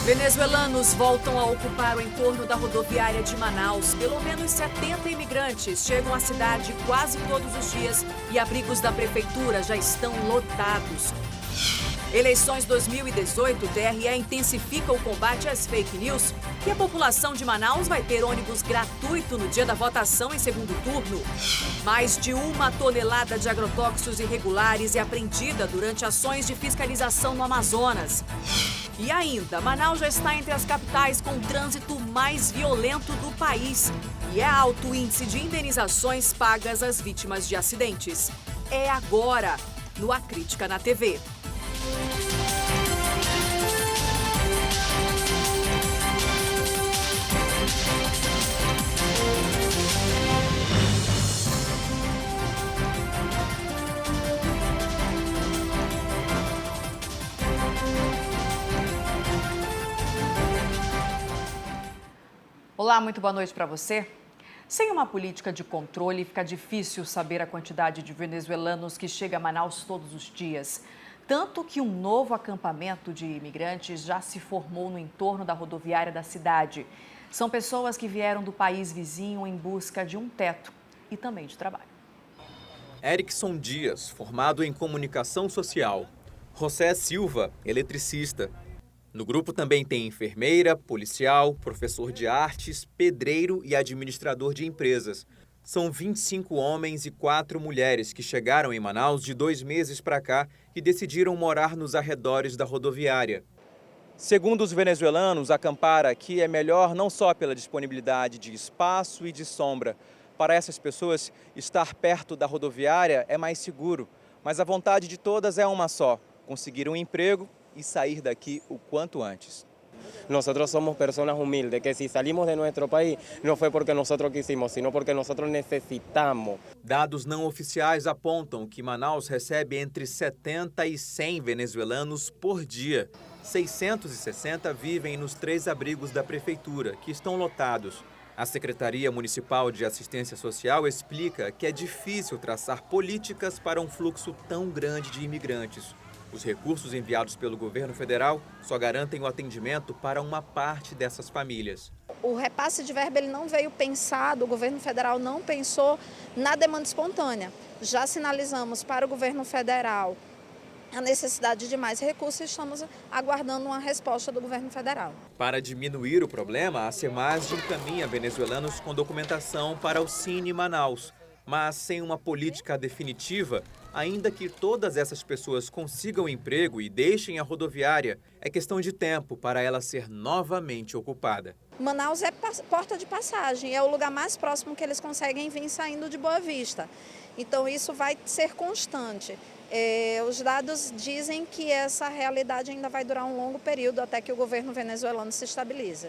Venezuelanos voltam a ocupar o entorno da rodoviária de Manaus. Pelo menos 70 imigrantes chegam à cidade quase todos os dias e abrigos da prefeitura já estão lotados. Eleições 2018, o TRE intensifica o combate às fake news e a população de Manaus vai ter ônibus gratuito no dia da votação em segundo turno. Mais de 1 tonelada de agrotóxicos irregulares é apreendida durante ações de fiscalização no Amazonas. E ainda, Manaus já está entre as capitais com o trânsito mais violento do país. E é alto o índice de indenizações pagas às vítimas de acidentes. É agora, no A Crítica na TV. Olá, muito boa noite para você. Sem uma política de controle, fica difícil saber a quantidade de venezuelanos que chega a Manaus todos os dias. Tanto que um novo acampamento de imigrantes já se formou no entorno da rodoviária da cidade. São pessoas que vieram do país vizinho em busca de um teto e também de trabalho. Erickson Dias, formado em comunicação social. José Silva, eletricista. No grupo também tem enfermeira, policial, professor de artes, pedreiro e administrador de empresas. São 25 homens e 4 mulheres que chegaram em Manaus de 2 meses para cá e decidiram morar nos arredores da rodoviária. Segundo os venezuelanos, acampar aqui é melhor não só pela disponibilidade de espaço e de sombra. Para essas pessoas, estar perto da rodoviária é mais seguro. Mas a vontade de todas é uma só: conseguir um emprego e sair daqui o quanto antes. Nosotros somos personas humildes, que si salimos de nuestro país no fue porque nosotros quisimos, sino porque nosotros necesitamos. Dados não oficiais apontam que Manaus recebe entre 70 e 100 venezuelanos por dia. 660 vivem nos 3 abrigos da prefeitura, que estão lotados. A Secretaria Municipal de Assistência Social explica que é difícil traçar políticas para um fluxo tão grande de imigrantes. Os recursos enviados pelo governo federal só garantem o atendimento para uma parte dessas famílias. O repasse de verba ele não veio pensado, o governo federal não pensou na demanda espontânea. Já sinalizamos para o governo federal a necessidade de mais recursos e estamos aguardando uma resposta do governo federal. Para diminuir o problema, a Semasa encaminha venezuelanos com documentação para o Cine Manaus. Mas sem uma política definitiva, ainda que todas essas pessoas consigam emprego e deixem a rodoviária, é questão de tempo para ela ser novamente ocupada. Manaus é porta de passagem, é o lugar mais próximo que eles conseguem vir saindo de Boa Vista. Então isso vai ser constante. Os dados dizem que essa realidade ainda vai durar um longo período até que o governo venezuelano se estabilize.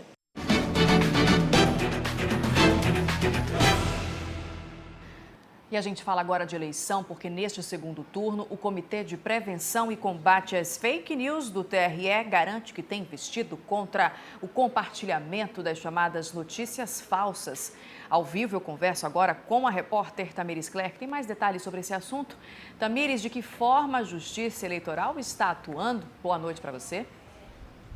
E a gente fala agora de eleição porque neste segundo turno o Comitê de Prevenção e Combate às Fake News do TRE garante que tem investido contra o compartilhamento das chamadas notícias falsas. Ao vivo eu converso agora com a repórter Tamires Clerc. Tem mais detalhes sobre esse assunto? Tamires, de que forma a Justiça Eleitoral está atuando? Boa noite para você.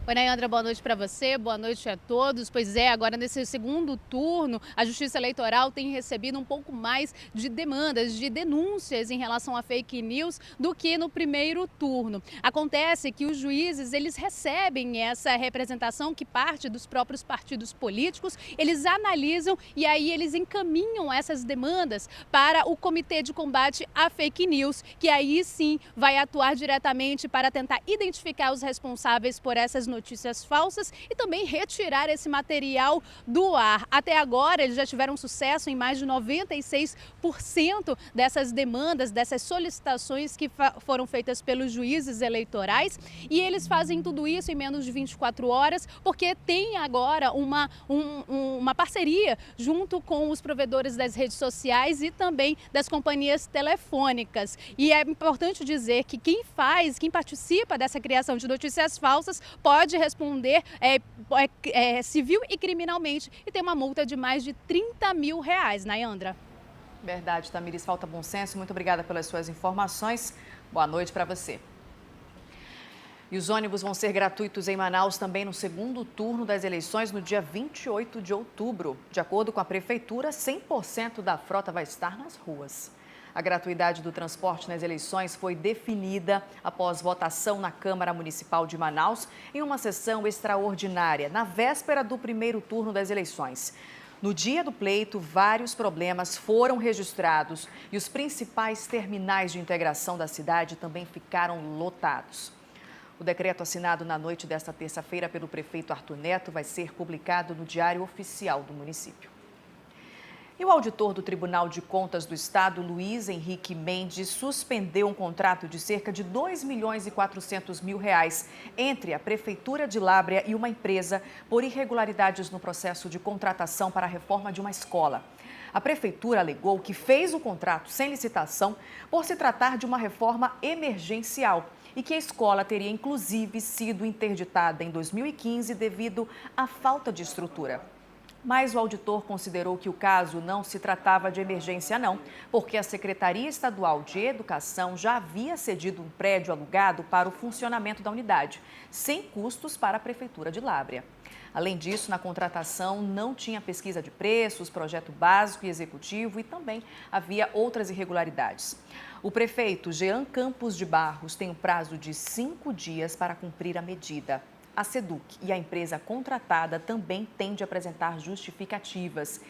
Oi, Nayandra, boa noite para você, boa noite a todos. Pois é, agora nesse segundo turno, a Justiça Eleitoral tem recebido um pouco mais de demandas, de denúncias em relação a fake news do que no primeiro turno. Acontece que os juízes, eles recebem essa representação que parte dos próprios partidos políticos, eles analisam e aí eles encaminham essas demandas para o Comitê de Combate à Fake News, que aí sim vai atuar diretamente para tentar identificar os responsáveis por essas notícias falsas e também retirar esse material do ar. Até agora, eles já tiveram sucesso em mais de 96% dessas demandas, dessas solicitações que foram feitas pelos juízes eleitorais, e eles fazem tudo isso em menos de 24 horas, porque tem agora uma parceria junto com os provedores das redes sociais e também das companhias telefônicas. E é importante dizer que quem participa dessa criação de notícias falsas pode responder civil e criminalmente e tem uma multa de mais de R$30 mil, Nayandra. Verdade, Tamires, falta bom senso. Muito obrigada pelas suas informações. Boa noite para você. E os ônibus vão ser gratuitos em Manaus também no segundo turno das eleições no dia 28 de outubro. De acordo com a Prefeitura, 100% da frota vai estar nas ruas. A gratuidade do transporte nas eleições foi definida após votação na Câmara Municipal de Manaus em uma sessão extraordinária, na véspera do primeiro turno das eleições. No dia do pleito, vários problemas foram registrados e os principais terminais de integração da cidade também ficaram lotados. O decreto assinado na noite desta terça-feira pelo prefeito Arthur Neto vai ser publicado no Diário Oficial do município. E o auditor do Tribunal de Contas do Estado, Luiz Henrique Mendes, suspendeu um contrato de cerca de R$ 2.400.000 entre a Prefeitura de Lábrea e uma empresa por irregularidades no processo de contratação para a reforma de uma escola. A Prefeitura alegou que fez o contrato sem licitação por se tratar de uma reforma emergencial e que a escola teria, inclusive, sido interditada em 2015 devido à falta de estrutura. Mas o auditor considerou que o caso não se tratava de emergência não, porque a Secretaria Estadual de Educação já havia cedido um prédio alugado para o funcionamento da unidade, sem custos para a Prefeitura de Lábrea. Além disso, na contratação não tinha pesquisa de preços, projeto básico e executivo e também havia outras irregularidades. O prefeito Jean Campos de Barros tem um prazo de 5 dias para cumprir a medida. A SEDUC e a empresa contratada também têm de apresentar justificativas.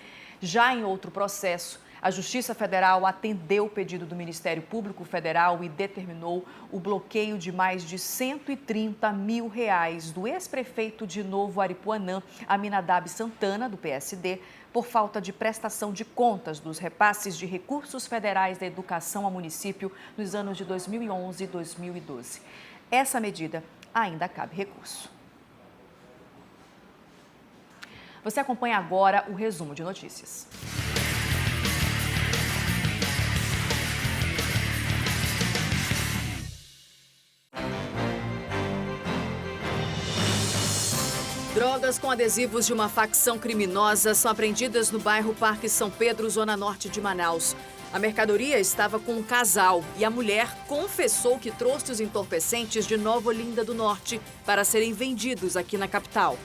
Já em outro processo, a Justiça Federal atendeu o pedido do Ministério Público Federal e determinou o bloqueio de mais de R$ 130 mil do ex-prefeito de Novo Aripuanã, Aminadab Santana, do PSD, por falta de prestação de contas dos repasses de recursos federais da educação ao município nos anos de 2011 e 2012. Essa medida ainda cabe recurso. Você acompanha agora o resumo de notícias. Drogas com adesivos de uma facção criminosa são apreendidas no bairro Parque São Pedro, zona norte de Manaus. A mercadoria estava com um casal e a mulher confessou que trouxe os entorpecentes de Nova Olinda do Norte para serem vendidos aqui na capital.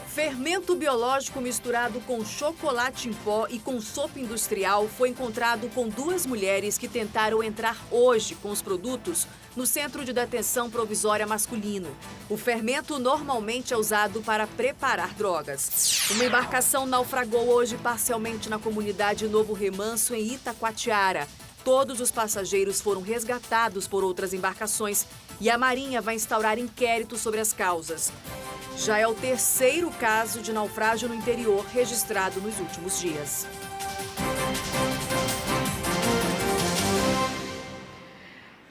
Fermento biológico misturado com chocolate em pó e com sopa industrial foi encontrado com 2 mulheres que tentaram entrar hoje com os produtos no Centro de Detenção Provisória Masculino. O fermento normalmente é usado para preparar drogas. Uma embarcação naufragou hoje parcialmente na comunidade Novo Remanso, em Itacoatiara. Todos os passageiros foram resgatados por outras embarcações e a Marinha vai instaurar inquérito sobre as causas. Já é o 3º caso de naufrágio no interior registrado nos últimos dias.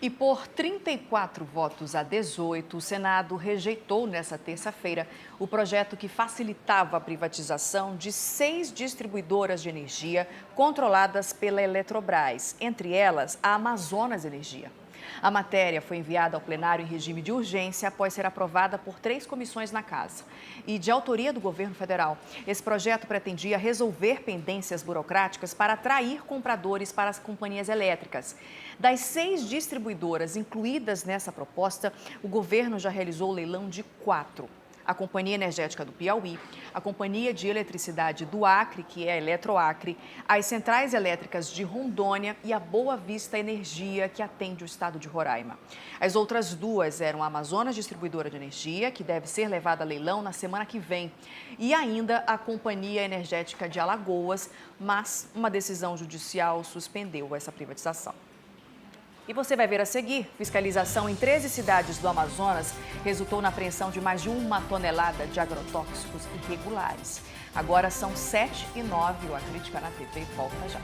E por 34 votos a 18, o Senado rejeitou nesta terça-feira o projeto que facilitava a privatização de 6 distribuidoras de energia controladas pela Eletrobras, entre elas a Amazonas Energia. A matéria foi enviada ao plenário em regime de urgência após ser aprovada por 3 comissões na Casa. E de autoria do governo federal, esse projeto pretendia resolver pendências burocráticas para atrair compradores para as companhias elétricas. Das 6 distribuidoras incluídas nessa proposta, o governo já realizou o leilão de 4. A Companhia Energética do Piauí, a Companhia de Eletricidade do Acre, que é a Eletroacre, as Centrais Elétricas de Rondônia e a Boa Vista Energia, que atende o estado de Roraima. As outras 2 eram a Amazonas Distribuidora de Energia, que deve ser levada a leilão na semana que vem, e ainda a Companhia Energética de Alagoas, mas uma decisão judicial suspendeu essa privatização. E você vai ver a seguir, fiscalização em 13 cidades do Amazonas resultou na apreensão de mais de 1 tonelada de agrotóxicos irregulares. Agora são 7h09, o A Crítica na TV volta já.